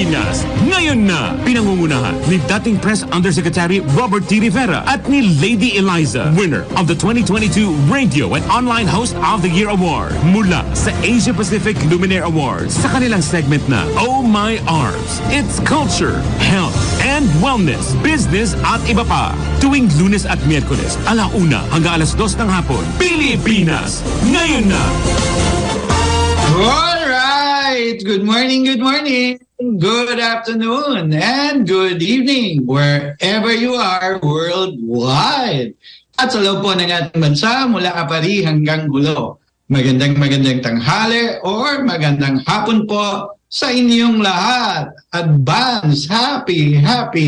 Pilipinas, ngayon na! Pinangungunahan ni dating Press Undersecretary Robert T. Rivera at ni Lady Eliza, winner of the 2022 Radio and Online Host of the Year Award mula sa Asia Pacific Luminaire Awards sa kanilang segment na Oh My Arms. It's culture, health, and wellness, business at iba pa. Tuwing Lunes at Miyerkules, 1:00 hanggang 2:00 ng hapon. Pilipinas, ngayon na! All right. Good morning, good afternoon, and good evening wherever you are worldwide. At sa loob po ng ating bansa, mula Apari hanggang Gulo. Magandang tanghali or magandang hapon po sa inyong lahat. Advance Happy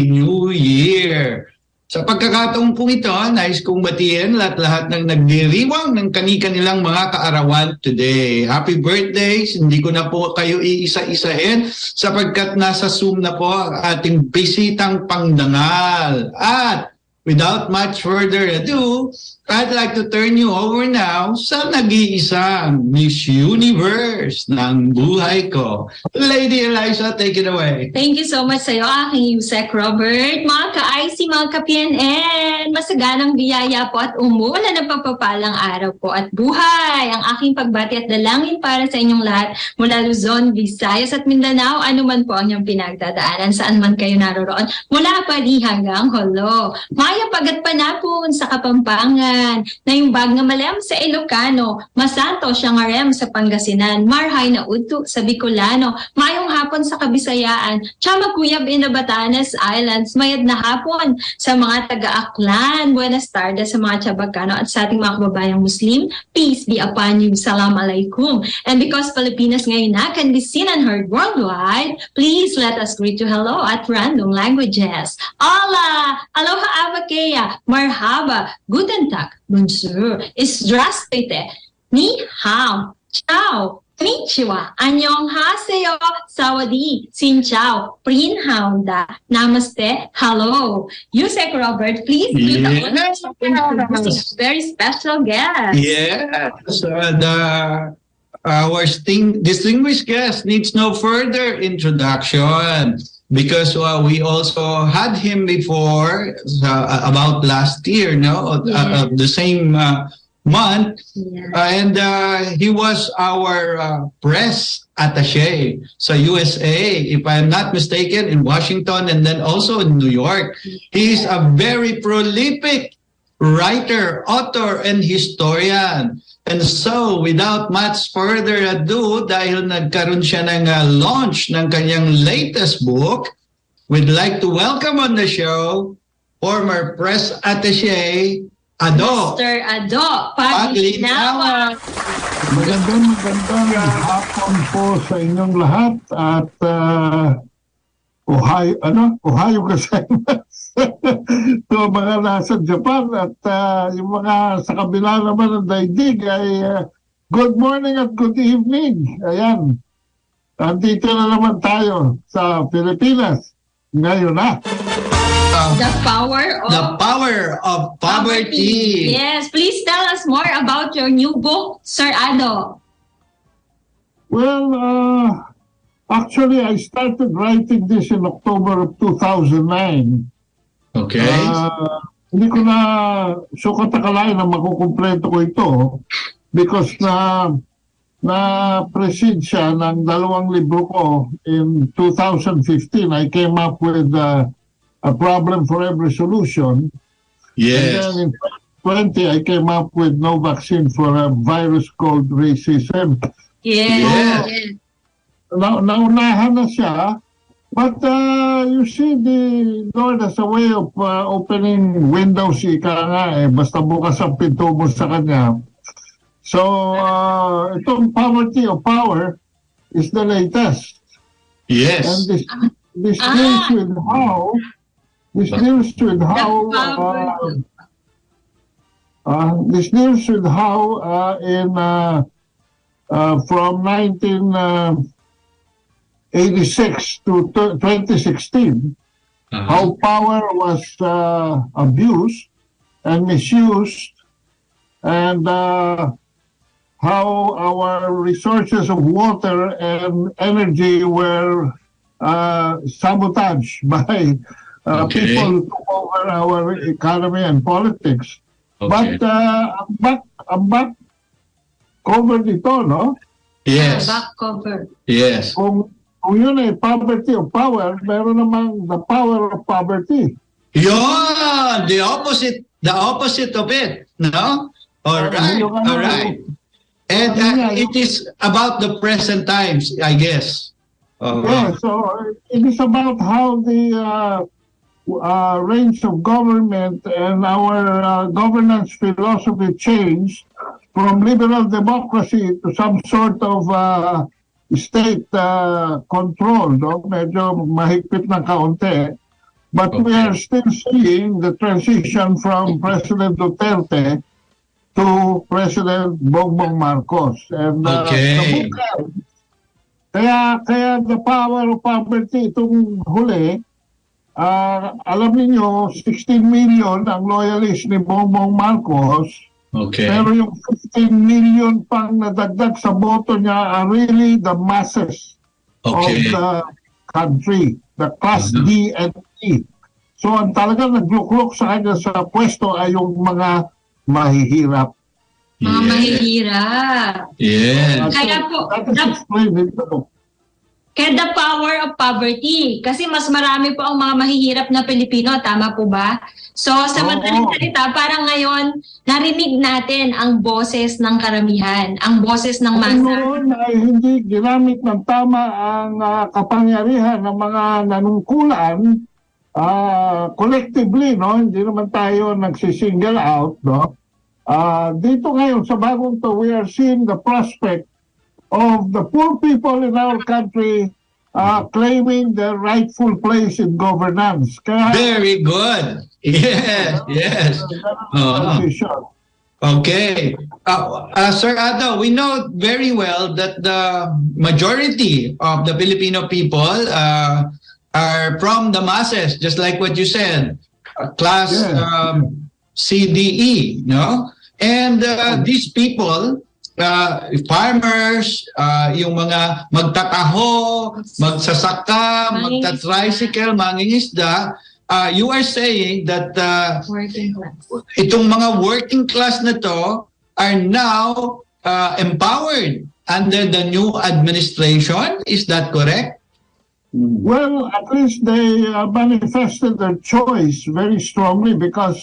New Year! Sa pagkakataong po ito, nais kong batiin lahat ng nagdiriwang ng kani-kanilang mga kaarawan today. Happy birthdays! Hindi ko na po kayo iisa-isahin sapagkat nasa Zoom na po ang ating bisitang pangdangal. At without much further ado, I'd like to turn you over now sa nag-iisang Miss Universe ng buhay ko. Lady Eliza, take it away. Thank you so much sa iyo, aking Yusek Robert. Mga ka-IC, mga ka-PNN, masaganang biyaya po at umulan ng pagpapalang araw po at buhay. Ang aking pagbati at dalangin para sa inyong lahat mula Luzon, Visayas at Mindanao, anuman po ang inyong pinagdadaanan, saan man kayo naroroon, mula Pari hanggang Holo. Maya pagat panapon sa Kapampangan, na yung bag nga malem sa Ilocano, masanto siyang arem sa Pangasinan, marhay na uto sa Bicolano, mayong hapon sa Kabisayaan, chamagkuyab in the Batanes Islands, mayad na hapon sa mga taga-Aklan, buenas tardes sa mga Chabacano at sa ating mga kababayang Muslim, peace be upon you, salam alaikum. And because Pilipinas ngayon na can be seen and heard worldwide, please let us greet you hello at random languages. Hola, aloha avakea, marhaba, guten tag, bonjour, Zdrastuyte, ni hao, ciao, konnichiwa, annyeonghaseyo, sawadi, xin chào, prin haunda, namaste, hello. Yusek Robert, please do the very special guest. Yes, our distinguished guest needs no further introduction. Because we also had him before about last year, no? Yeah. The same month. Yeah. And he was our press attaché sa USA, if I'm not mistaken, in Washington and then also in New York. He's a very prolific writer, author, and historian. And so, without much further ado, dahil nagkaroon siya ng launch ng kanyang latest book, we'd like to welcome on the show former press attaché, Ado. Mr. Ado Paglinawa. Magandang hapon po sa inyong lahat at Ohio gozaimasu. So mga nasa Japan at yung mga sa kabila naman ng daigdig ay good morning at good evening. Ayan. Andito na naman tayo sa Pilipinas. Ngayon na. The power of poverty. Yes, please tell us more about your new book, Sir Ado. Well, actually, I started writing this in October of 2009. Okay. Hindi ko na sukat akalain na makukumpleto ko ito because na-precede siya ng 2 libro ko in 2015. I came up with a problem for every solution. Yes. And then in 2020, I came up with no vaccine for a virus called racism. Yes. Naunahan na siya. But you see, the Lord has a way of opening windows, ika nga basta bukas ang pinto mo sa Kanya. So, itong poverty of power is the latest. Yes. And this deals with how from 1986 to 2016, how power was abused and misused, and how our resources of water and energy were sabotage by Okay. people who took over our economy and politics. Okay. But ang back cover nito, no? Yes. Back cover. Yes. Kung yun ay poverty of power, meron namang the power of poverty. Yun! The opposite of it. No? All right. All right. And it is about the present times, I guess. Yeah, so it is about how the range of government and our governance philosophy changed from liberal democracy to some sort of state control, no? Medyo mahigpit ng kaunti. But we are still seeing the transition from President Duterte to President Bongbong Marcos. And kaya the power of poverty itong huli, alam niyo 16 million ang loyalist ni Bongbong Marcos. Okay. Pero yung 15 million pang nadagdag sa boto niya are really the masses of the country, the class D and E. So ang talagang nagluklok sa kanya sa pwesto ay yung mga mahihirap. Mga mahihirap. Yes. Kaya po, kaya the power of poverty. Kasi mas marami po ang mga mahihirap na Pilipino. Tama po ba? So, sa madaling salita, parang ngayon, narinig natin ang boses ng karamihan, ang boses ng masa. Noon ay hindi ginamit ng tama ang kapangyarihan ng mga nanungkulan collectively, no? Hindi naman tayo nagsisingle out, no? Dito ngayon sa bagong to, we are seeing the prospect of the poor people in our country claiming their rightful place in governance. Kaya, very good. Yes, yes. Okay. Sir Ado, we know very well that the majority of the Filipino people are from the masses, just like what you said, class CDE, no? And these people, farmers, yung mga magtataho, magsasaka, magta-tricycle, mangingisda, you are saying that Working class. itong mga working class na to are now empowered under the new administration. Is that correct? Well, at least they manifested their choice very strongly because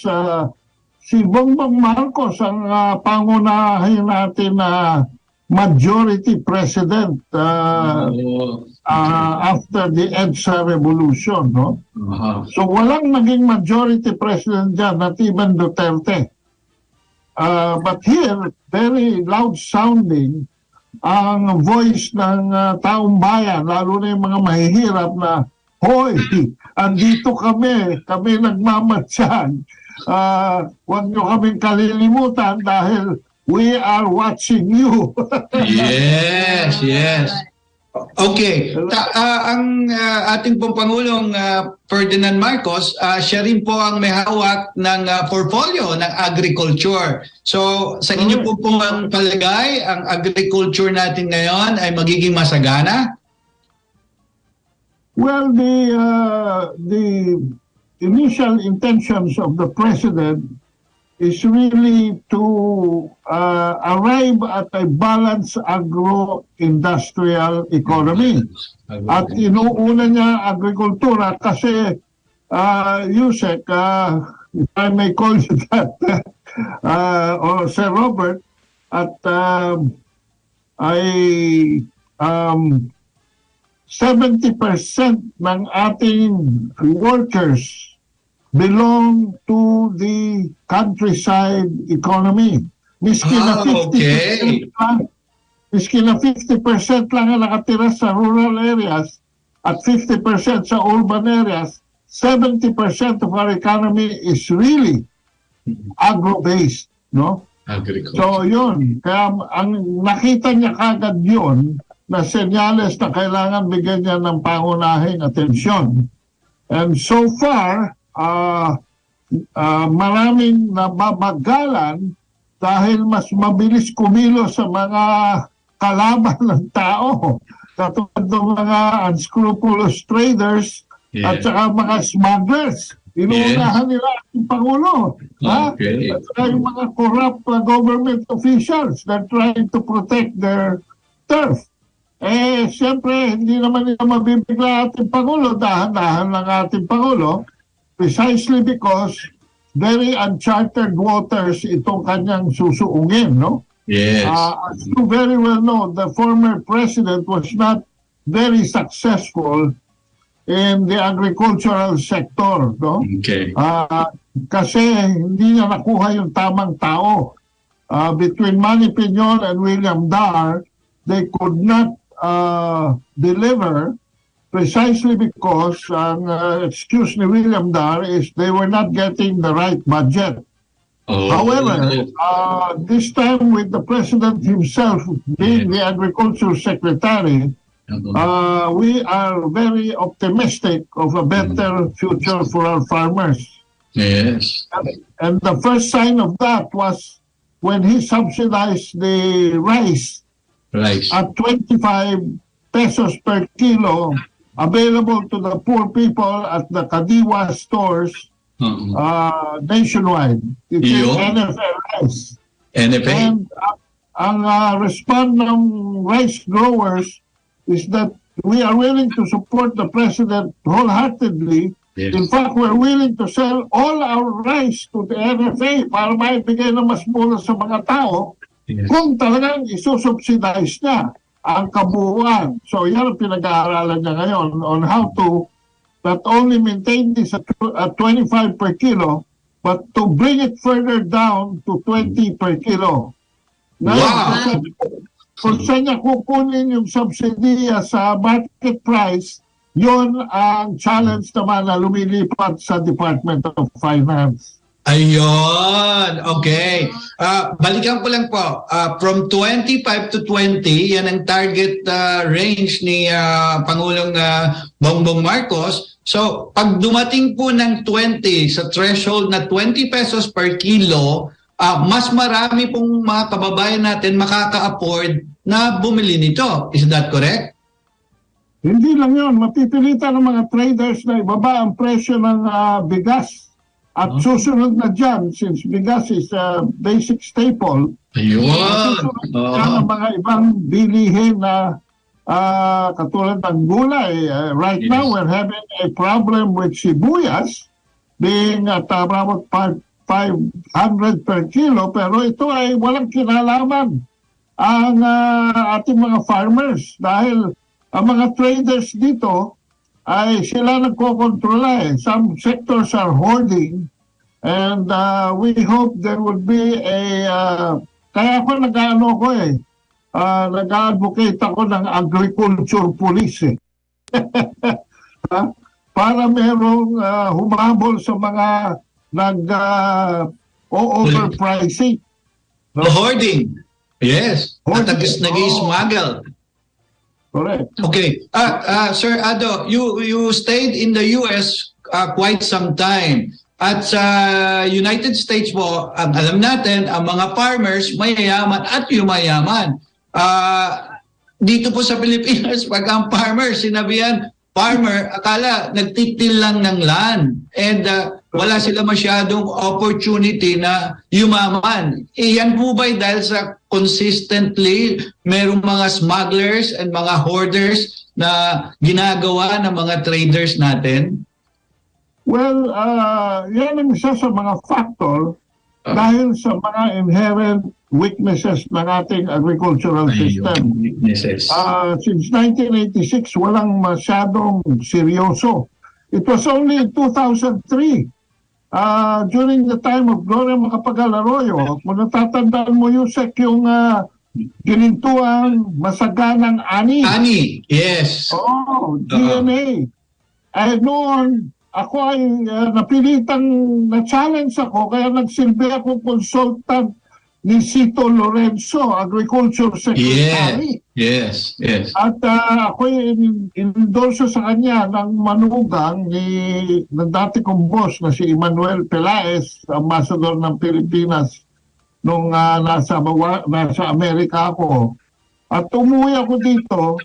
si Bongbong Marcos ang pangunahin natin na majority president after the EDSA revolution, no? So walang naging majority president dyan, not even Duterte. But here, very loud sounding ang voice ng taong bayan, lalo na yung mga mahihirap na, hoy, andito kami nagmamatsyan. Huwag nyo kaming kalilimutan dahil we are watching you. Yes, yes. Okay. Ang ating pong Pangulong Ferdinand Marcos, siya rin po ang may hawak ng portfolio ng agriculture. So, sa inyo po pong palagay, ang agriculture natin ngayon ay magiging masagana? Well, the initial intentions of the president is really to arrive at a balanced agro-industrial economy. At inuuna niya agrikultura kasi, Yusek, if I may call you that, or Sir Robert, at 70% ng ating workers belong to the countryside economy. Miski na 50% lang ang nakatira sa rural areas at 50% sa urban areas, 70% of our economy is really agro-based, no? Agriculture. So yun, kaya ang nakita niya kagad yun na senyales na kailangan bigyan niya ng pangunahing atensyon. And so far, maraming nababagalan dahil mas mabilis kumilos sa mga kalaban ng tao. katulad ng mga unscrupulous traders at saka mga smugglers. Inuunahan nila ang Pangulo. Okay. At saka yung mga corrupt government officials that trying to protect their turf. Siyempre, hindi naman nila mabibigla ating Pangulo. Dahan-dahan lang ating Pangulo. Precisely because very uncharted waters itong kanyang susuungin, no? Yes. As you very well know, the former president was not very successful in the agricultural sector, no? Okay. Kasi hindi niya nakuha yung tamang tao. Between Manny Piñon and William Dar, they could not deliver precisely because ang excuse ni William Dar is they were not getting the right budget. However, this time with the president himself being the agriculture secretary, we are very optimistic of a better future for our farmers. Yes. And the first sign of that was when he subsidized the rice at 25 pesos per kilo available to the poor people at the Kadiwa stores nationwide. It's NFA rice. NFA? And ang response ng rice growers is that we are willing to support the president wholeheartedly. Yes. In fact, we're willing to sell all our rice to the NFA para maibigay na mas mura sa mga tao kung talagang isusubsidize niya ang kabuuan. So yan ang pinag-aaralan niya ngayon on how to not only maintain this at 25 per kilo, but to bring it further down to 20 per kilo. Ngayon, kung saan niya kukunin yung subsidiya sa market price, yun ang challenge naman na lumilipat sa Department of Finance. Ayun, okay. Balikan ko lang po, from 25 to 20, yan ang target range ni Pangulong Bongbong Marcos. So, pag dumating po ng 20 sa threshold na 20 pesos per kilo, mas marami pong mga kababayan natin makaka-afford na bumili nito. Is that correct? Hindi lang yun. Mapipilitan ng mga traders na ibaba ang presyo ng bigas. At susunod na dyan, since bigas is a basic staple, susunod ang mga ibang bilihin na katulad ng gulay. Right now, we're having a problem with sibuyas being at about 500 per kilo, pero ito ay walang kinalaman ang ating mga farmers dahil ang mga traders dito ay sila nagkokontrola. Some sectors are hoarding and we hope there would be a kaya ako nag-advocate ako ng agriculture police para merong humabol sa mga overpricing. Hoarding. Yes. At nag-smuggle. Correct. Okay. Sir Ado, you stayed in the US quite some time. At sa United States po, alam natin, ang mga farmers mayayaman at yumayaman. Dito po sa Pilipinas, pag ang farmer, sinabihan, farmer, akala nagtitil lang ng land. And wala sila masyadong opportunity na yumaman. Yan po ba dahil sa consistently merong mga smugglers and mga hoarders na ginagawa ng mga traders natin? Well, yan ang isa sa mga factor dahil sa mga inherent weaknesses ng ating agricultural system. Since 1986, walang masyadong seryoso. It was only in 2003, during the time of Gloria Macapagal Arroyo, kung natatandaan mo, Yusek, yung ginintuang masaganang ani. Ani, yes. DNA. Noon, ako ay napilitang na-challenge ako, kaya nagsilbi ako consultant ni Sito Lorenzo, Agriculture Secretary. Yes. At ako in-endorso sa kanya ng manugang ng dati kong boss na si Emmanuel Pelaez, ambassador ng Pilipinas nung nasa Amerika ako. At umuwi ako dito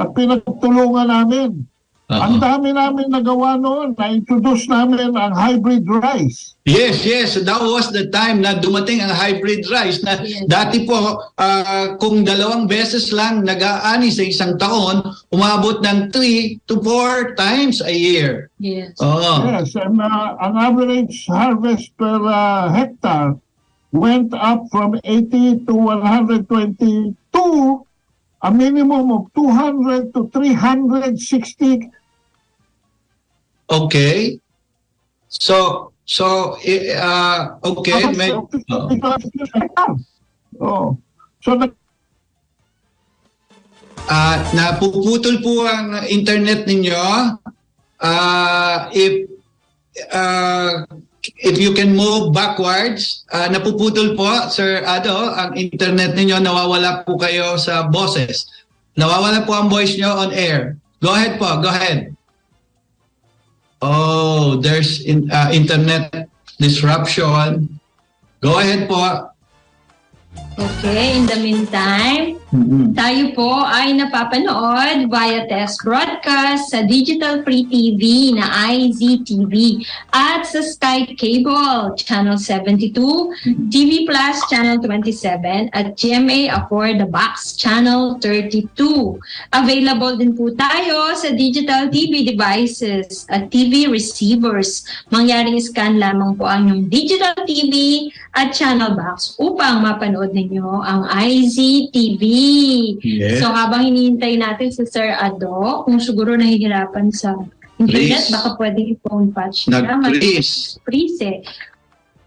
at pinagtulungan namin. Ang dami namin nagawa noon, na-introduce namin ang hybrid rice. Yes. That was the time na dumating ang hybrid rice. Na dati po, kung 2 beses lang nag-aani sa isang taon, umabot ng 3 to 4 times a year. Yes. Yes, and ang average harvest per hectare went up from 80 to 122, a minimum of 200 to 360. Okay. So okay. So napuputol po ang internet ninyo. If you can move backwards, napuputol po, Sir Ado, ang internet ninyo, nawawala po kayo sa boses. Nawawala po ang voice nyo on air. Go ahead po, go ahead. Oh, there's internet disruption. Go ahead po. Okay, in the meantime, tayo po ay napapanood via test broadcast sa Digital Free TV na IZTV at sa Sky Cable Channel 72, TV Plus Channel 27 at GMA Afford the Box Channel 32. Available din po tayo sa digital TV devices at TV receivers. Mangyaring scan lamang po ang inyong digital TV at channel box upang mapanood ninyo ang IZTV. Yes. So habang hinihintay natin si Sir Ado, kung siguro nahihirapan sa internet, Please. baka pwedeng i-phone patch niya. Nag-freeze. Freeze eh.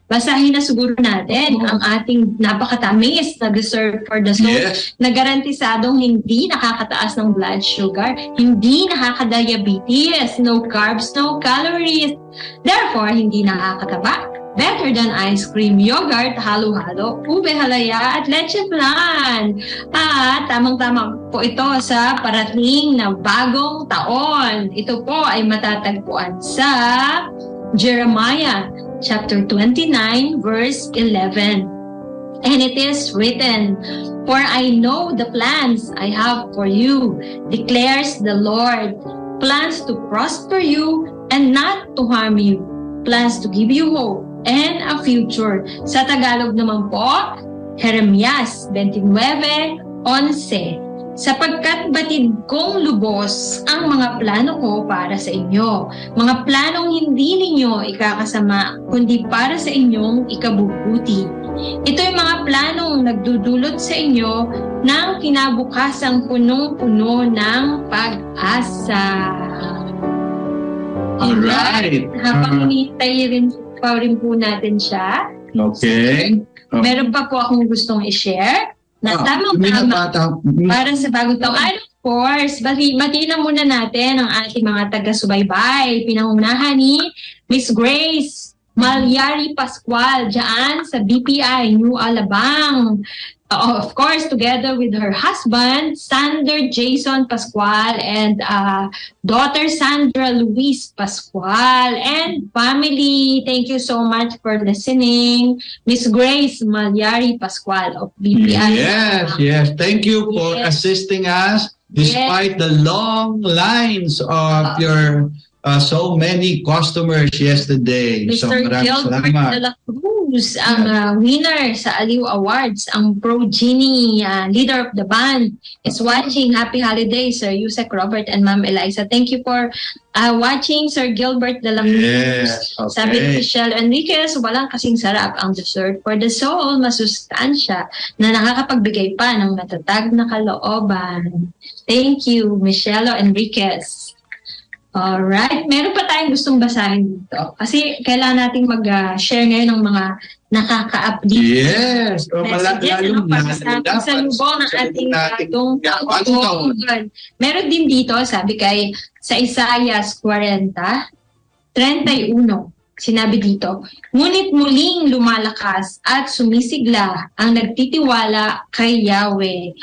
Basahin na siguro natin ang ating napakatamis na dessert for the soul na garantisadong hindi nakakataas ng blood sugar, hindi nakaka-diabetes, no carbs, no calories, therefore hindi nakakataba. Better than ice cream, yogurt, halo-halo, ube halaya, at leche flan. At tamang-tama po ito sa parating na bagong taon. Ito po ay matatagpuan sa Jeremiah chapter 29 verse 11. And it is written, "For I know the plans I have for you, declares the Lord, plans to prosper you and not to harm you, plans to give you hope and a future." Sa Tagalog naman po, Jeremias 29:11, "Sapagkat batid kong lubos ang mga plano ko para sa inyo, mga planong hindi ninyo ikakasama, kundi para sa inyong ikabubuti. Ito'y mga planong nagdudulot sa inyo ng kinabukasang punong-puno ng pag-asa." Alright. Habang hinihintay rin po natin siya. Okay. Meron pa po akong gustong i-share na tamang-tama para sa bagong taon. And of course, batiin muna natin ang ating mga taga-subaybay. Pinangunahan ni Miss Grace Malyari Pascual dyan sa BPI New Alabang. Of course, together with her husband, Sander Jason Pascual, and daughter Sandra Luis Pascual, and family. Thank you so much for listening. Miss Grace Malyari Pascual of BPI. Yes. Thank you for assisting us despite the long lines of your so many customers yesterday. So Mr. maraming Gilbert salamat. de la Cruz, ang winner sa Aliw Awards, ang Pro Genie leader of the band, is watching. Happy holidays, Sir Yusek Robert and Ma'am Eliza. Thank you for watching, Sir Gilbert de la Cruz. Yes, okay. Sabi ni Michelle Enriquez, walang kasing sarap ang dessert for the soul, masustansya na nakakapagbigay pa ng matatag na kalooban. Thank you, Michelle Enriquez. Alright, meron pa tayong gustong basahin dito. Kasi kailangan nating mag-share ngayon ng mga nakaka-update. Yes. Messages, sa lubong ng ating bagong taon. Meron din dito, sabi sa Isaiah 40:31, sinabi dito, "Ngunit muling lumalakas at sumisigla ang nagtitiwala kay Yahweh.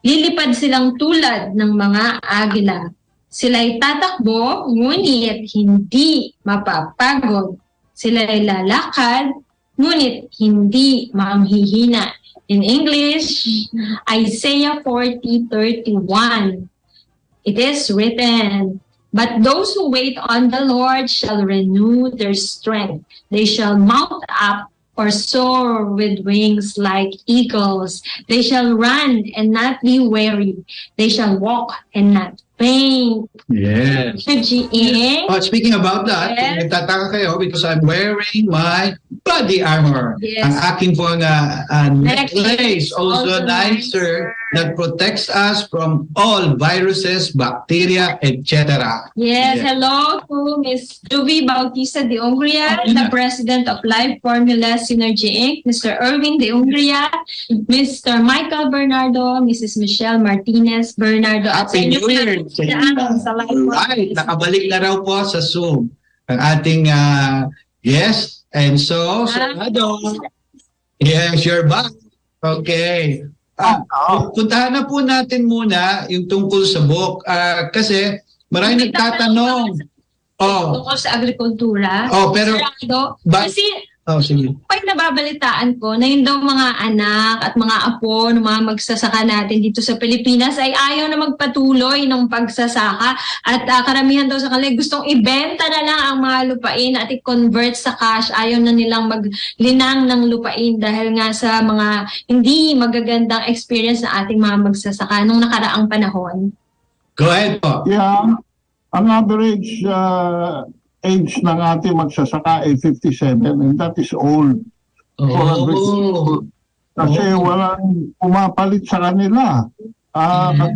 Lilipad silang tulad ng mga agila. Sila'y tatakbo, ngunit hindi mapapagod. Sila'y lalakad, ngunit hindi manghihina." In English, Isaiah 40:31. It is written, "But those who wait on the Lord shall renew their strength. They shall mount up or soar with wings like eagles. They shall run and not be weary. They shall walk and not faint." Yes. G-ing. Oh, speaking about that, Yes. nagtataka kayo because I'm wearing my body armor. Yes. Ang aking pong necklace, also nicer, that protects us from all viruses, bacteria, etc. Yes, hello to Ms. Ruby Bautista de Ungria, the President of Life Formula Synergy Inc., Mr. Irving de Ungria, Mr. Michael Bernardo, Mrs. Michelle Martinez Bernardo. Happy New Year! Sa Life Formula. Right, nakabalik na raw po sa Zoom ang ating guest. And so, yes, you're back. Okay. Puntahan na po natin muna yung tungkol sa book. Kasi maraming nagtatanong. Tungkol sa agrikultura. Pero... Kasi sige. pag nababalitaan ko na yung daw mga anak at mga apo ng mga magsasaka natin dito sa Pilipinas ay ayaw na magpatuloy ng pagsasaka at karamihan daw sa kanila gustong ibenta na lang ang mga lupain at i-convert sa cash. Ayaw na nilang maglinang ng lupain dahil nga sa mga hindi magagandang experience na ating mga magsasaka nung nakaraang panahon. Go ahead po. Yeah, ang average age ng ating magsasaka ay 57 and that is old. Kasi walang pumapalit sa kanila.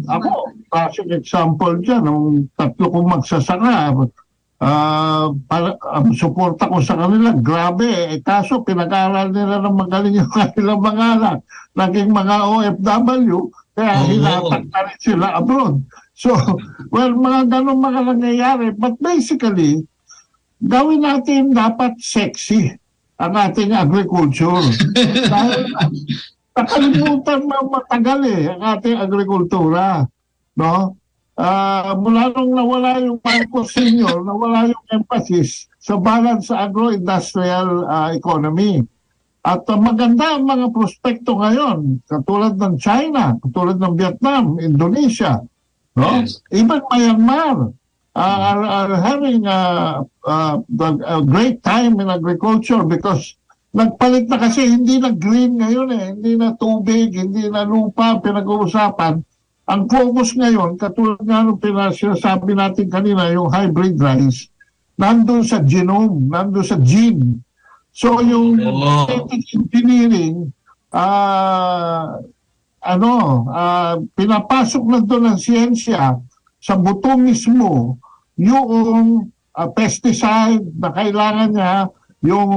Ako, classic example dyan, ang tatlo kong magsasaka, suporta ko sa kanila, grabe. Kaso pinag-aaral nila ng magaling yung kanilang mga anak. Naging mga OFW, kaya hinatak na rin sila abroad. So, well, mga ganun mga nangyayari. But basically, gawin natin dapat sexy ang ating agriculture. Dahil nakalimutan matagal ang ating agrikultura. No? Mula nung nawala yung Marcos Sr., nawala yung emphasis sa balance sa agro-industrial economy. At maganda ang mga prospekto ngayon, katulad ng China, katulad ng Vietnam, Indonesia, no? Yes. Even Myanmar are having a great time in agriculture because nagpalit na kasi hindi na green ngayon hindi na tubig, hindi na lupa pinag-uusapan. Ang focus ngayon, katulad nga nung sinasabi natin kanina, yung hybrid rice, nandun sa genome, nandun sa gene. So yung genetic engineering, pinapasok na doon ng siyensya sa buto mismo yung pesticide na kailangan niya, yung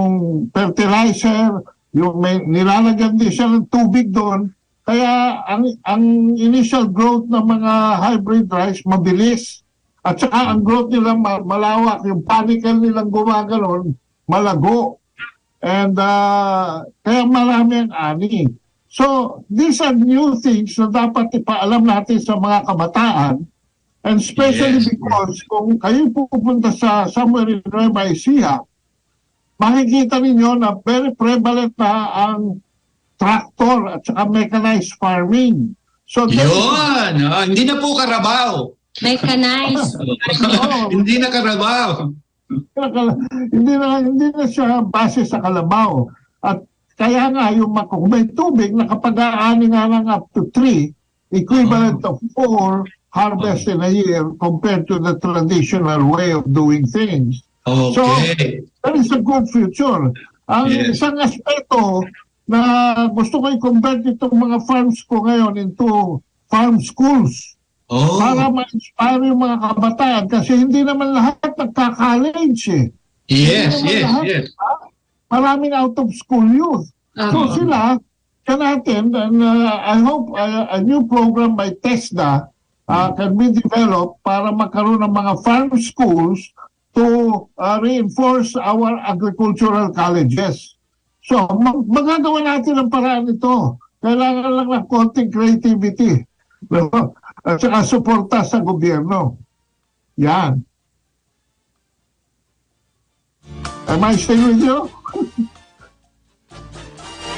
fertilizer, yung nilalagyan din siya ng tubig doon. Kaya ang initial growth ng mga hybrid rice mabilis. At saka ang growth nila malawak, yung panicle nilang gumaganon, malago. And kaya marami ang ani. So these are new things na dapat ipaalam natin sa mga kabataan. And especially because kung kayo pupunta sa somewhere in Nueva Ecija, makikita ninyo na very prevalent na ang tractor at saka mechanized farming. So yun! Hindi na po Carabao. Mechanized. Hindi na Carabao. Hindi na siya base sa kalabaw. At kaya nga yung kung may tubig, nakapag-aani nga lang up to 3, equivalent of 4 harvest in a year compared to the traditional way of doing things. Okay. So, that is a good future. Ang isang aspeto na gusto ko i-convert itong mga farms ko ngayon into farm schools. Para ma-inspire yung mga kabataan kasi hindi naman lahat nagka-college Yes. Maraming out-of-school youth. So sila, natin, and I hope a new program by TESDA can be developed para magkaroon ng mga farm schools to reinforce our agricultural colleges. So, magagawa natin ang paraan ito. Kailangan lang ng konting creativity. At saka suporta sa gobyerno. Yan. Am I staying with you?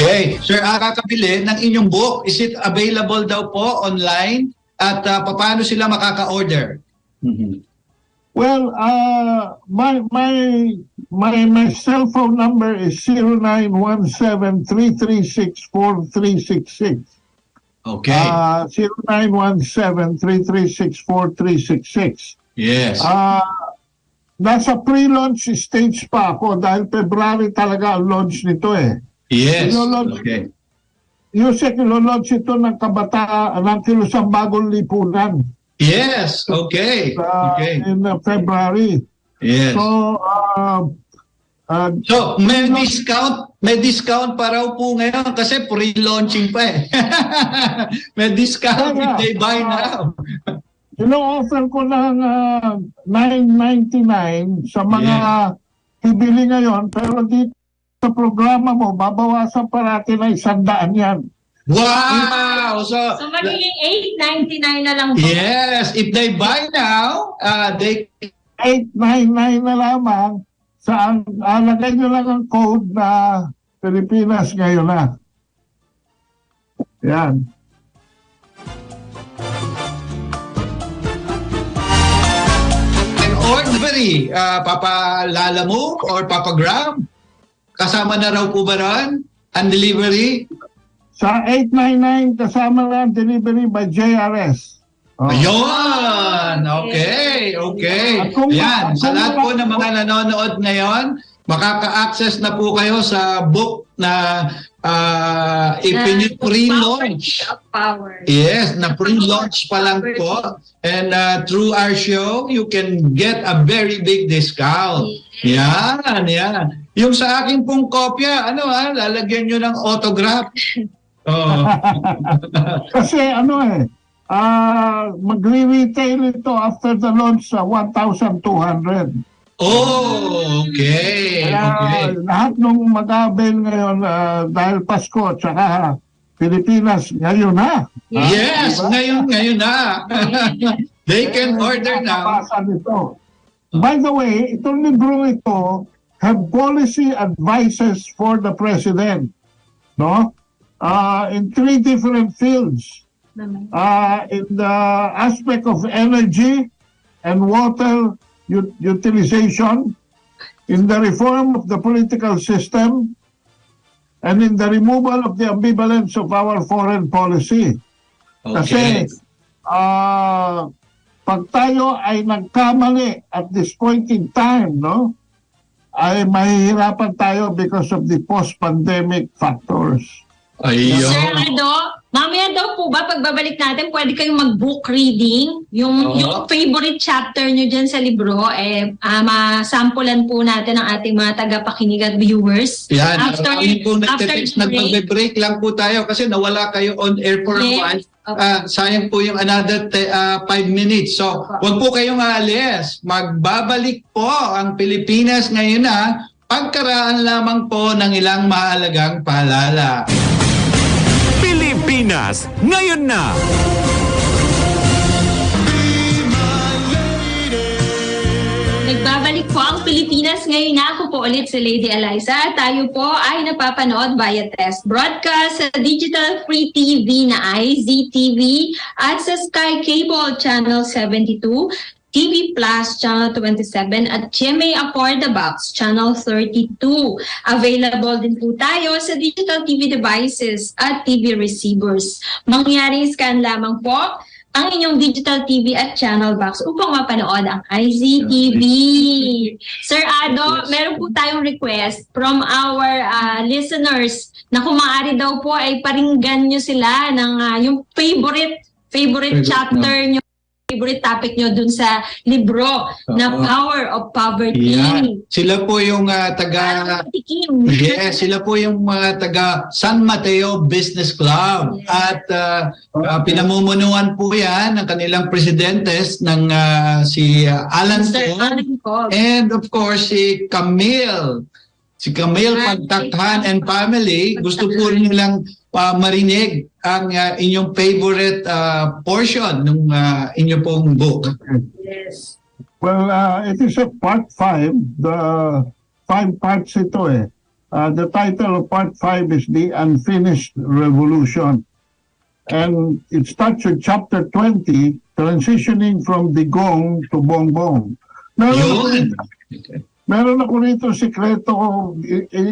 Okay. Sir, kakabili ng inyong book. Is it available daw po online? at paano sila makaka-order? Well, my cell phone number is 0917-336-4366. Okay. 0917-336-4366. Yes. Nasa pre-launch stage pa ako dahil February talaga ang launch nito eh. Yes. Okay. Yusek, ilo-launch ito ng kabataan ng Kilusang Bagong Lipunan. Yes. Okay. Okay. In February. Yes. So, So, may discount pa raw po ngayon kasi pre-launching pa eh. May discount if they buy now. Ino-offer ko ng $9.99 sa mga bibili ngayon, pero dito sa programa mo, babawasan pa natin na 100 yan. Wow! So magiging $8.99 na lang po. Yes, if they buy now, they... $8.99 na lamang. Lagay nyo lang ang code na Pilipinas ngayon na. Yan. Ordinary, Papa Lalamove or Papa Graham? Kasama na raw po ba ron? Ang delivery? Sa 899, kasama na ang delivery by JRS. Ayun! Okay, okay. Yan, sa lahat po ng mga nanonood ngayon, makaka-access na po kayo sa book na pre-launch. Yes, na pre-launch pa lang po. And through our show, you can get a very big discount. Yan, yan. Yung sa akin pong kopya, lalagyan nyo ng autograph. Oh. Kasi magre-retail ito after the launch sa 1,200. Oh, okay. Kaya lahat nung mag-avail ngayon dahil Pasko at saka Pilipinas, ngayon na. Yes, diba? ngayon na. They can order now. By the way, itong libro ito have policy advices for the President. No? In 3 different fields. In the aspect of energy and water utilization, in the reform of the political system, and in the removal of the ambivalence of our foreign policy. Okay. Kasi pag tayo ay nagkamali at this point in time, no, ay mahihirapan tayo because of the post-pandemic factors. Ayun. Sir Ado, mamaya daw po ba, pagbabalik natin, pwede kayong mag-book reading? Yung favorite chapter nyo dyan sa libro, masampulan po natin ang ating mga tagapakinig at viewers. Yan. After nagbe-break lang po tayo kasi nawala kayo on air for a while. Sayang po yung another 5 minutes. So, wag po kayong aalis. Magbabalik po ang Pilipinas ngayon na pagkaraan lamang po ng ilang mahalagang paalala. Pilipinas, ngayon na! Nagbabalik po ang Pilipinas ngayon na. Ako po ulit si Lady Eliza. Tayo po ay napapanood via test broadcast sa Digital Free TV na IZTV at sa Sky Cable Channel 72, TV Plus Channel 27 at GMA Afford the Box Channel 32. Available din po tayo sa digital TV devices at TV receivers. Mangyaring scan lamang po ang inyong digital TV at channel box upang mapanood ang IZTV. Sir Ado, meron po tayong request from our listeners na kung maaari daw po ay paringgan nyo sila ng yung favorite chapter nyo, favorite topic nyo dun sa libro na Power of Poverty. Yeah. Sila po yung sila po yung taga San Mateo Business Club. At pinamumunuan po yan ng kanilang presidentes ng si Alan Cole and of course si Camille Pagtakhan and family. Gusto po nilang marinig ang inyong favorite portion ng inyong pong book. Yes. Well, it is a part 5. The 5 parts ito The title of part 5 is The Unfinished Revolution. And it starts with chapter 20, transitioning from Digong to Bongbong. Meron ako rito sikreto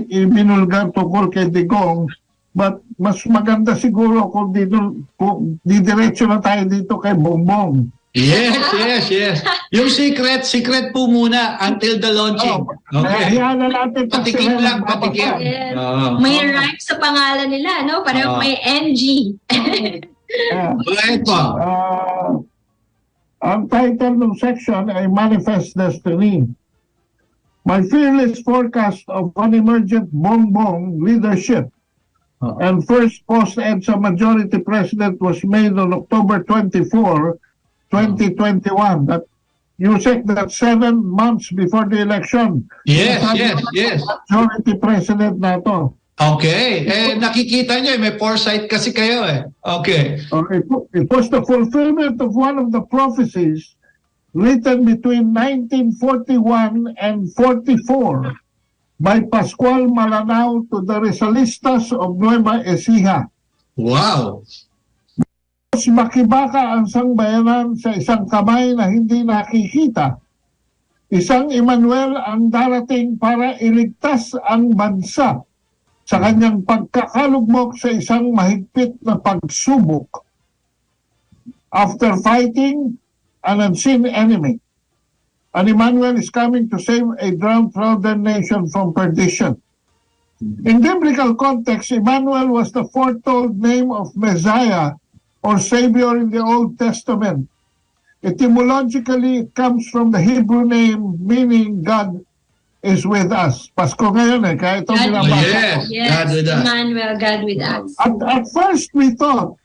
ibinulgar tungkol kay Digong, but mas maganda siguro kung didiretso na tayo dito kay Bongbong. Yes. Yung secret po muna until the launching. Okay. Patikim lang. Yes. May rhyme sa pangalan nila, no? Parang may NG. Right po. Ang title ng section ay Manifest Destiny. My fearless forecast of an emergent Bongbong leadership and first post-EDSA majority president was made on October 24, 2021. That you said that 7 months before the election. Yes. Majority president na to. Okay. Nakikita niyo, may foresight kasi kayo eh. Okay. It was the fulfillment of one of the prophecies written between 1941 and 44 by Pascual Malanao to the Rizalistas of Nueva Ecija. Wow! Mas makibaka ang sangbayanan sa isang kamay na hindi nakikita. Isang Emmanuel ang darating para iligtas ang bansa sa kanyang pagkakalugmok sa isang mahigpit na pagsubok. After fighting an unseen enemy, an Emmanuel is coming to save a downtrodden nation from perdition. In biblical context, Emmanuel was the foretold name of Messiah or Savior in the Old Testament. Etymologically, it comes from the Hebrew name meaning God is with us. Pasko ngayon eh, kaya ito binabasa. Yes, God with us. Emmanuel, God with us. At first, we thought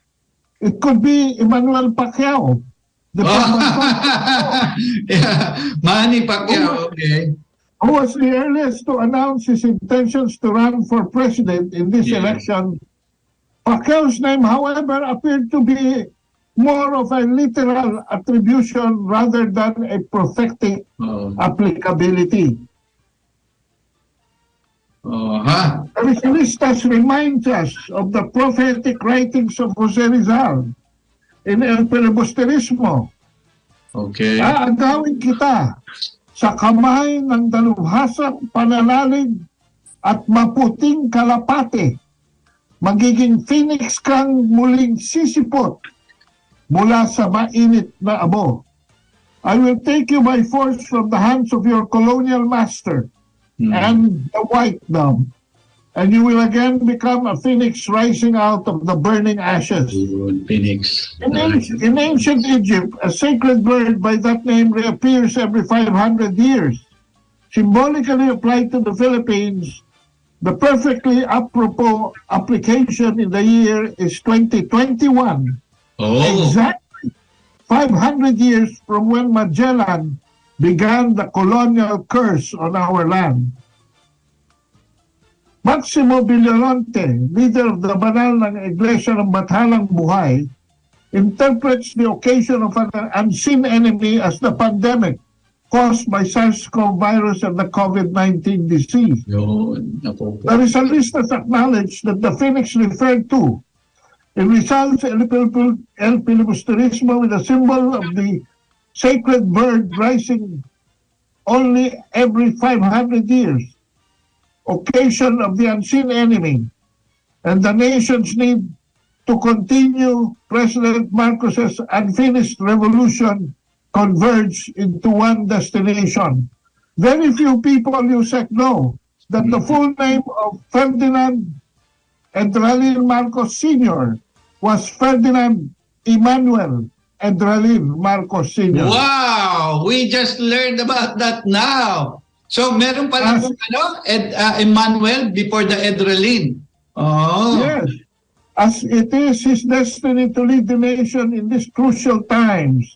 it could be Emmanuel Pacquiao. Manny Pacquiao, okay. Who was the earliest to announce his intentions to run for president in this election. Pacquiao's name, however, appeared to be more of a literal attribution rather than a prophetic applicability. The Rizalistas reminds us of the prophetic writings of Jose Rizal in El Filibusterismo. Okay. Aagawin kita sa kamay ng dalubhasang pananalig at maputing kalapate. Magiging phoenix kang muling sisipot mula sa mainit na abo. I will take you by force from the hands of your colonial master and the white dove, and you will again become a phoenix rising out of the burning ashes. Phoenix. In ancient Egypt, a sacred bird by that name reappears every 500 years. Symbolically applied to the Philippines, the perfectly apropos application in the year is 2021. Exactly 500 years from when Magellan began the colonial curse on our land. Maximo Villaronte, leader of the banal ng Iglesia ng Bathalang Buhay, interprets the occasion of an unseen enemy as the pandemic caused by SARS-CoV virus and the COVID-19 disease. The Rizalistas acknowledge that the phoenix referred to in Rizal's El Filibusterismo with a symbol of the sacred bird rising only every 500 years, occasion of the unseen enemy, and the nation's need to continue President Marcos's unfinished revolution converge into one destination. Very few people, Yusek, know that the full name of Ferdinand Endralin Marcos Sr. was Ferdinand Emmanuel Endralin Marcos Sr. Wow! We just learned about that now. So, meron pala Emmanuel before the Endralin. Yes. As it is his destiny to lead the nation in these crucial times,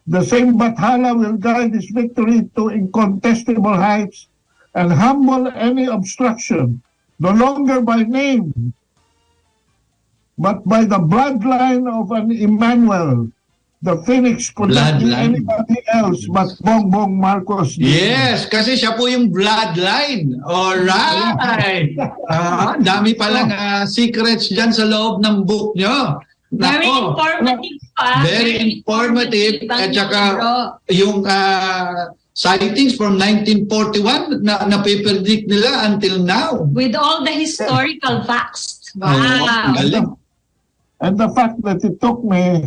the same Bathala will guide his victory to incontestable heights and humble any obstruction, no longer by name, but by the bloodline of an Emmanuel. The Phoenix could not be anybody else but Bongbong Marcos. Yes, kasi siya po yung bloodline. Alright! Dami palang secrets dyan sa loob ng book nyo. Very Nako, informative pa. very informative. Ibang At saka libro. yung sightings from 1941 na napipredict nila until now. With all the historical facts. Ayun, Wow. galing. And the fact that it took me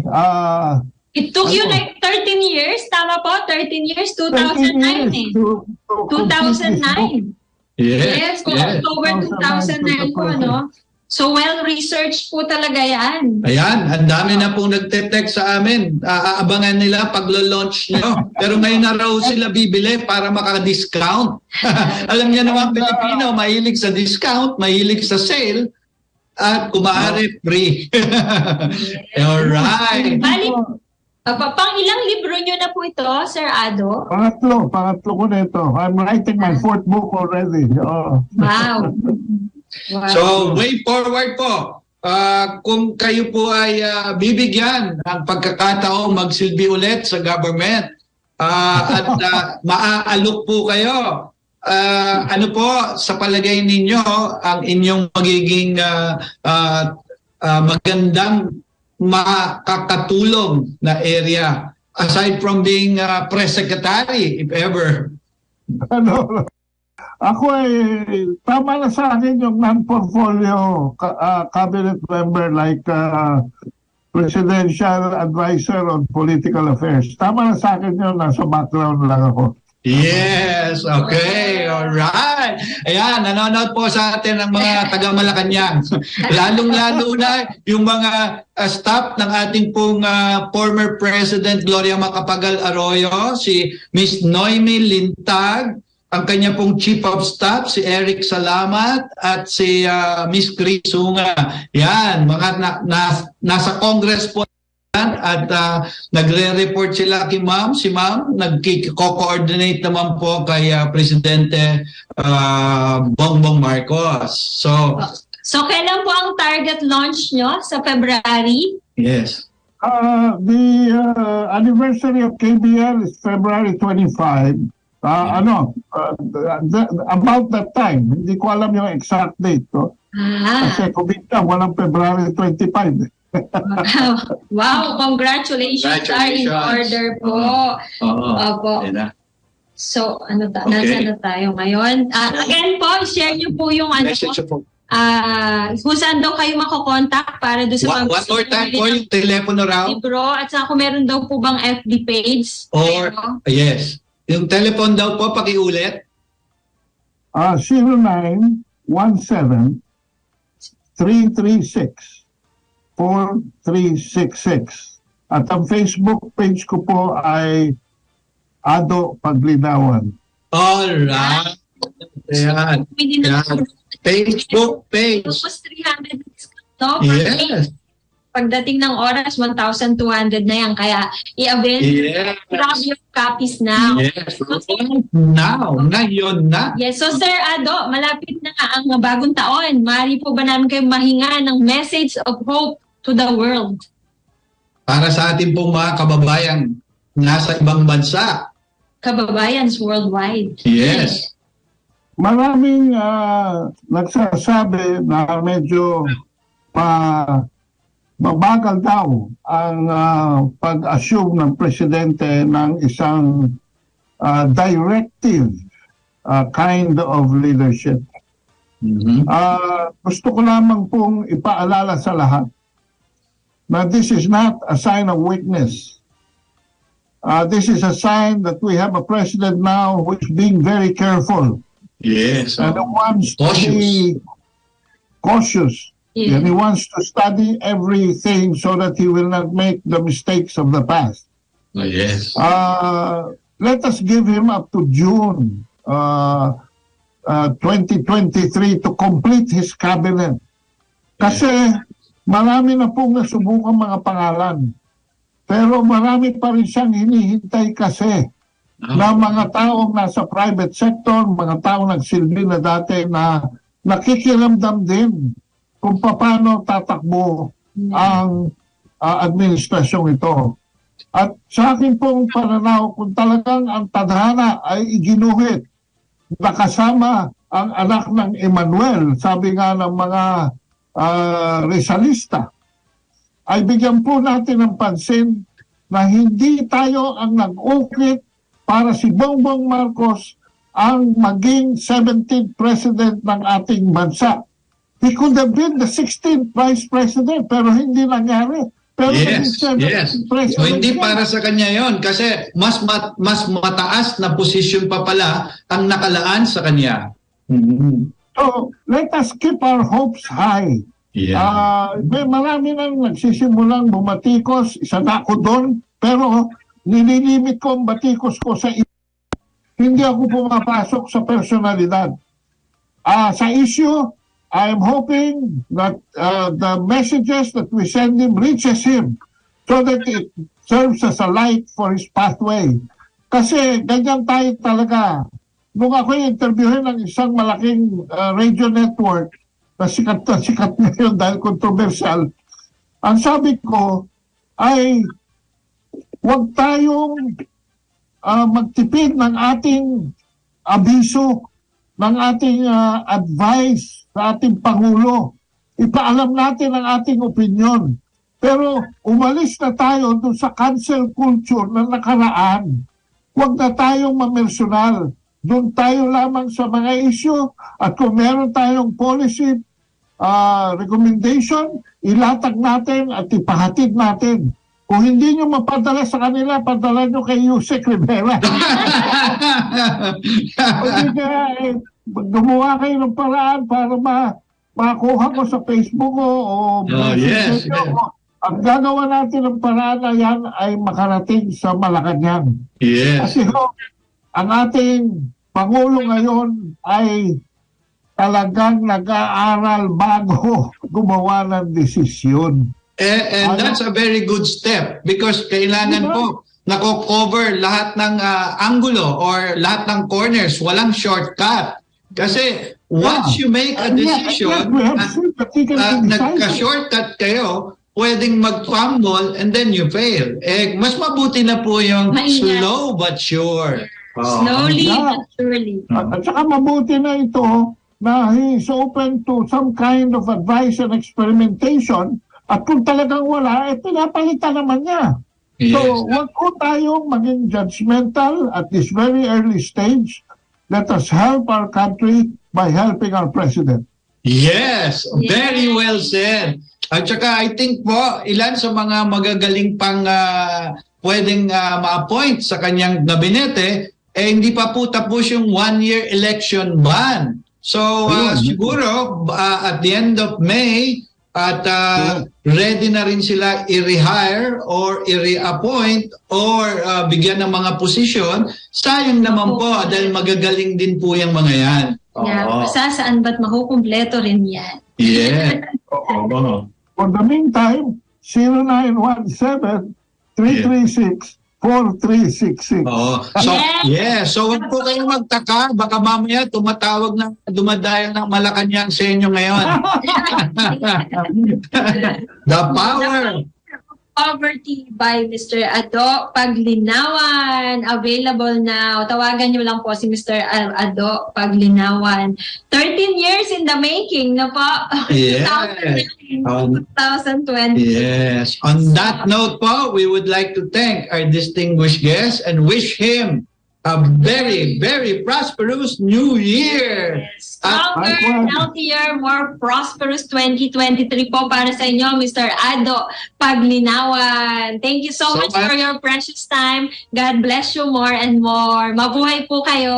It took you Ano? like 13 years? Tama po? 13 years? 13 2009 years eh. to complete this book. 2009. Yes, October 2009 po, no? So well-researched po talaga yan. Ayan, ang dami na pong nagte-text sa amin. Aabangan nila pag-launch nyo. Pero ngayon na raw sila bibili para maka-discount. Alam niya naman, Pilipino, mahilig sa discount, mahilig sa sale, at kung maaari, free. Alright. Bali, pang ilang libro nyo na po ito, Sir Ado? Pangatlo ko na ito. I'm writing my 4th book already. Oh. Wow. Wow. So, way forward po. Kung kayo po ay bibigyan ng pagkakataong magsilbi ulit sa government at maaalok po kayo, ano po sa palagay ninyo ang inyong magiging magandang makakatulong na area aside from being press secretary, if ever? Ano, ako ay tama na sa akin yung non-portfolio cabinet member like presidential advisor on political affairs. Tama na sa akin yun, nasa background lang ako. Yes, okay, alright. Ayan, nanonood po sa atin ng mga taga-Malacanang. Lalong-lalo na yung mga staff ng ating pong former President Gloria Macapagal Arroyo, si Miss Noemi Lintag, ang kanya pong Chief of Staff, si Eric Salamat, at si Miss Chris Sunga. Yan, mga nasa Congress po at nagre-report sila kay Ma'am. Si Ma'am nagko-coordinate naman po kay Presidente Bongbong Marcos. So kailan po ang target launch nyo? Sa February? yes. The anniversary of KBL is February 25. About that time, hindi ko alam yung exact date. No? Kasi kumita, walang February 25. Wow, congratulations are in order po. Opo. So, nasa na tayo ngayon? Again po, share nyo po yung Message po. kung saan daw kayo makokontakt para doon sa One more time po yung telepono raw. libro at saka kung meron daw po bang FB page. Or, yes. Yung telephone daw po, pakiulit. 0917-336-4366. At ang Facebook page ko po ay Ado Paglinawan. Alright. Ayan. Ayan. Facebook page. Tapos 300 no? Yes. Pagdating ng oras, 1,200 na yan. Kaya i-avail Yes. grab your copies now. Yes. Now. Ngayon na. Yes. So Sir Ado, malapit na ang bagong taon. Maaari po ba namin kayo mahinga ng message of hope to the world? Para sa ating pong mga kababayan nasa ibang bansa. Kababayans worldwide. Yes. Maraming nagsasabi na medyo mabagal daw ang pag-assume ng presidente ng isang directive kind of leadership. Mm-hmm. Gusto ko lamang pong ipaalala sa lahat na this is not a sign of weakness. This is a sign that we have a president now who is being very careful. Yes. And he wants to be cautious. Yeah. And he wants to study everything so that he will not make the mistakes of the past. Yes. Let us give him up to June 2023 to complete his cabinet. Kasi marami na pong nasubukan mga pangalan. Pero marami pa rin siyang hinihintay kasi na mga taong nasa private sector, mga taong nagsilbi na dati na nakikiramdam din kung paano tatakbo ang administrasyong ito. At sa akin pong pananaw, kung talagang ang tadhana ay iginuhit, nakasama ang anak ng Emmanuel, sabi nga ng mga Rizalista, ay bigyan po natin ng pansin na hindi tayo ang nag-ukit para si Bongbong Marcos ang maging 17th president ng ating bansa. He could have been the 16th vice president pero hindi nangyari. Pero Yes. So hindi para sa kanya yon kasi mas mataas na posisyon pa pala ang nakalaan sa kanya. So let us keep our hopes high. Marami nang nagsisimulang bumatikos, isa na ako doon, pero nililimit ko ang batikos ko sa hindi ako pumapasok sa personalidad. Sa issue, I am hoping that the messages that we send him reaches him so that it serves as a light for his pathway. Kasi ganyan tayo talaga. Nung ako interviewin ng isang malaking radio network na sikat ngayon dahil controversial, ang sabi ko ay huwag tayong magtipid ng ating abiso, ng ating advice sa ating Pangulo. Ipaalam natin ang ating opinion. Pero umalis na tayo dun sa cancel culture na nakaraan. Huwag na tayong mamersonal. Doon tayo lamang sa mga issue at kung meron tayong policy recommendation, ilatag natin at ipahatid natin. Kung hindi nyo mapadala sa kanila, padala nyo kay Yusek Rivera. Gumawa kayo ng paraan para makuha ko sa Facebook o yes. Ang gagawa natin ng paraan na yan ay makarating sa Malacanang. Yes. Kasi ang ating Pangulo ngayon ay talagang nag-aaral bago gumawa ng desisyon. And that's a very good step because kailangan po nako-cover lahat ng angulo or lahat ng corners. Walang shortcut. Kasi once you make a decision, nagka-shortcut kayo, pwedeng mag-fumble and then you fail. Mas mabuti na po yung slow but sure. Slowly but surely. At saka mabuti na ito na he's open to some kind of advice and experimentation. At kung talagang wala, pinapalitan naman niya. Yes. So, wag ko tayong maging judgmental at this very early stage. Let us help our country by helping our president. Yes, very well said. At saka I think po, ilan sa mga magagaling pang pwedeng ma-appoint sa kanyang gabinete, hindi pa po tapos yung one-year election ban. So, siguro, at the end of May, at ready na rin sila i-rehire or i-reappoint or bigyan ng mga posisyon. Sayang naman po dahil magagaling din po yung mga yan. Saan ba't makukumpleto rin yan? Yeah. For the meantime, 0917-336-4366. So wag po kayong magtaka, baka mamaya dumadayo ng Malacanang sa inyo ngayon. The power. Poverty by Mr. Ado Paglinawan. Available now. Tawagan niyo lang po si Mr. Ado Paglinawan. 13 years in the making na po. Yes. 2020. Yes. On that note po, we would like to thank our distinguished guest and wish him a very, very prosperous New Year. Stronger, healthier, more prosperous 2023 po para sa inyo, Mr. Ado Paglinawan. Thank you so much for your precious time. God bless you more and more. Mabuhay po kayo.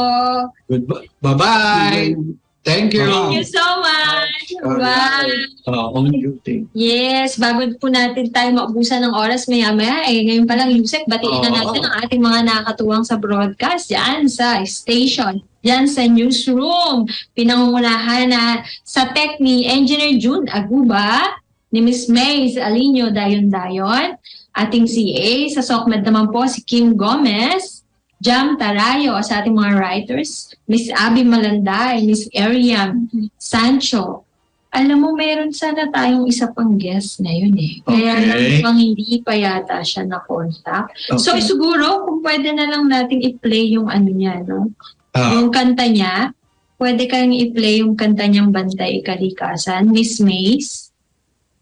Goodbye. Bye-bye. Thank you. Thank you so much. Bye. On duty. Yes, bago po natin tayo maubusan ng oras maya-maya, ngayon pa lang, Yusek, batiin na natin ang ating mga nakakatuwang sa broadcast yan sa station, yan sa newsroom. Pinangungunahan na sa tech ni Engineer June Aguba, ni Miss Mays Alinio Dayon-Dayon, ating CA, sa SOCMED naman po si Kim Gomez, Jam Tarayo sa ating mga writers, Miss Abby Malanday, Miss Ariam Sancho. Alam mo, meron sana tayong isa pang guest ngayon eh. Kaya lang hindi pa yata siya na-contact. Okay. So siguro, kung pwede na lang natin i-play yung ano niya, no? Yung kanta niya, pwede kayong i-play yung kanta niyang Bantay Kalikasan, Miss Mays.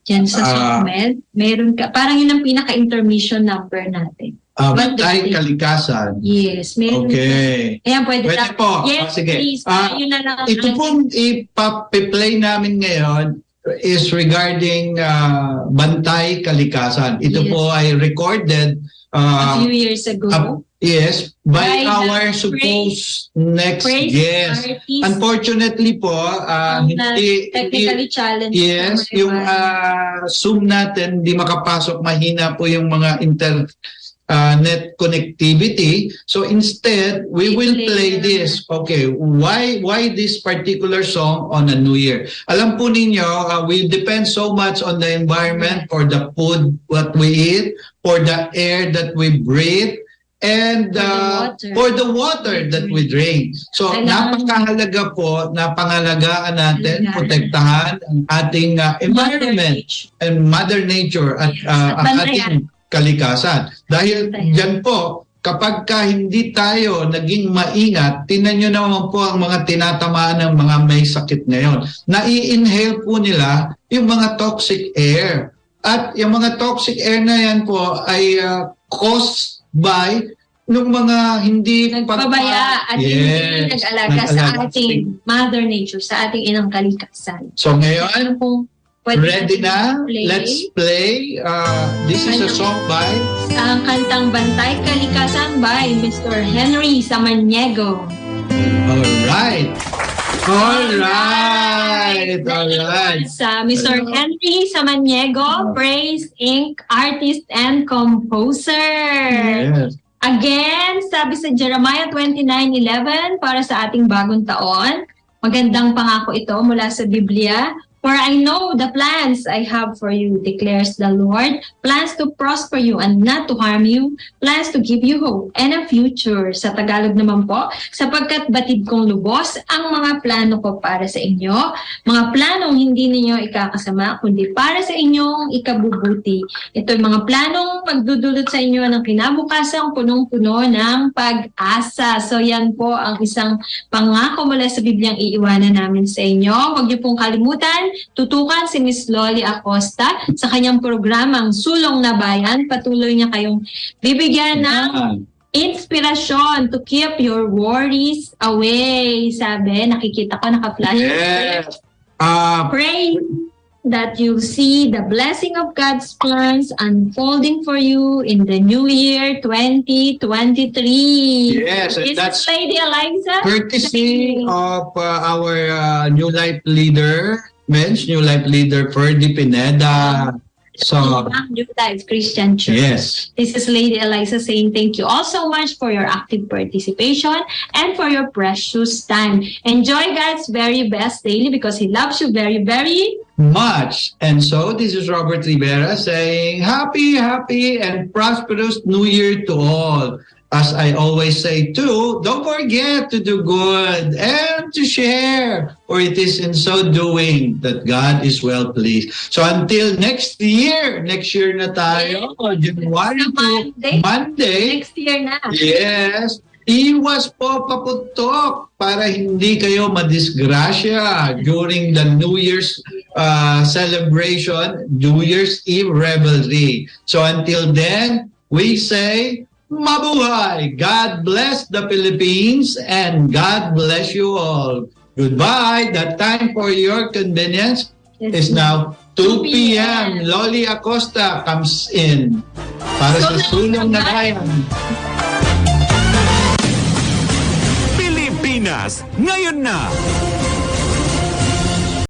Diyan sa SOCMED, meron ka, parang yun ang pinaka-intermission number natin. Bantay Kalikasan. Yes, meron. Okay. Ayan, pwede po. Yes, Sige. please. Yun na lang. Ito pong ipa-play namin ngayon is regarding Bantay Kalikasan. Ito po ay recorded a few years ago. Yes, by our the supposed next praise guest. artist. Unfortunately po, hindi technically challenged. Yes, yung Zoom natin hindi makapasok, mahina po yung mga net connectivity. So instead, we will play this. Okay, why this particular song on a New Year? Alam po ninyo, we depend so much on the environment, for the food what we eat, for the air that we breathe, and for the water that we drink. So napakahalaga po na pangalagaan natin, protektahan ang ating environment and Mother Nature at ang ating kalikasan. Dahil dyan po, kapag hindi tayo naging maingat, tingnan nyo naman po ang mga tinatamaan ng mga may sakit ngayon. Nai-inhale po nila yung mga toxic air. At yung mga toxic air na yan po ay caused by nung mga hindi nagpabaya at hindi nag-alaga sa ating Mother Nature, sa ating inang kalikasan. So ngayon, ready na? Play. Let's play. This is a song by ang kantang Bantay Kalikasan by Mr. Henry Samaniego. Alright. Sa Mr. Henry Samaniego, Praise Inc. Artist and Composer. Yes. Again, sabi sa Jeremiah 29:11 para sa ating bagong taon, magandang pangako ito mula sa Biblia. For I know the plans I have for you, declares the Lord, plans to prosper you and not to harm you, plans to give you hope and a future. Sa Tagalog naman po, sapagkat batid kong lubos ang mga plano ko para sa inyo, mga planong hindi ninyo ikakasama, kundi para sa inyong ikabubuti. Ito'y mga planong magdudulot sa inyo ng kinabukasang punong-puno ng pag-asa. So yan po ang isang pangako mula sa Bibliang iiwanan namin sa inyo. Huwag niyo pong kalimutan, tutukan si Miss Loli Acosta sa kanyang programang Sulong na Bayan. Patuloy niya kayong bibigyan ng inspirasyon to keep your worries away. Sabi, nakikita ko naka-flash. Yes. Pray that you'll see the blessing of God's plans unfolding for you in the new year 2023. Yes, and that's Lady Eliza, courtesy of our New Life leader, Men's New Life leader, Ferdy Pineda. So, New Life Christian Church. yes. This is Lady Eliza saying thank you all so much for your active participation and for your precious time. Enjoy God's very best daily because He loves you very, very Much. And so, this is Robert Rivera saying, happy and prosperous New Year to all. As I always say too, don't forget to do good and to share, for it is in so doing that God is well pleased. So until next year na tayo, January to Monday. next year na. Yes. Iwas po paputok para hindi kayo madisgrasya during the New Year's celebration, New Year's Eve revelry. So until then, we say, mabuhay! God bless the Philippines and God bless you all. Goodbye. The time for your convenience is now 2 p.m. Loli Acosta comes in para sa Sulong na Bayan. Pilipinas, ngayon na!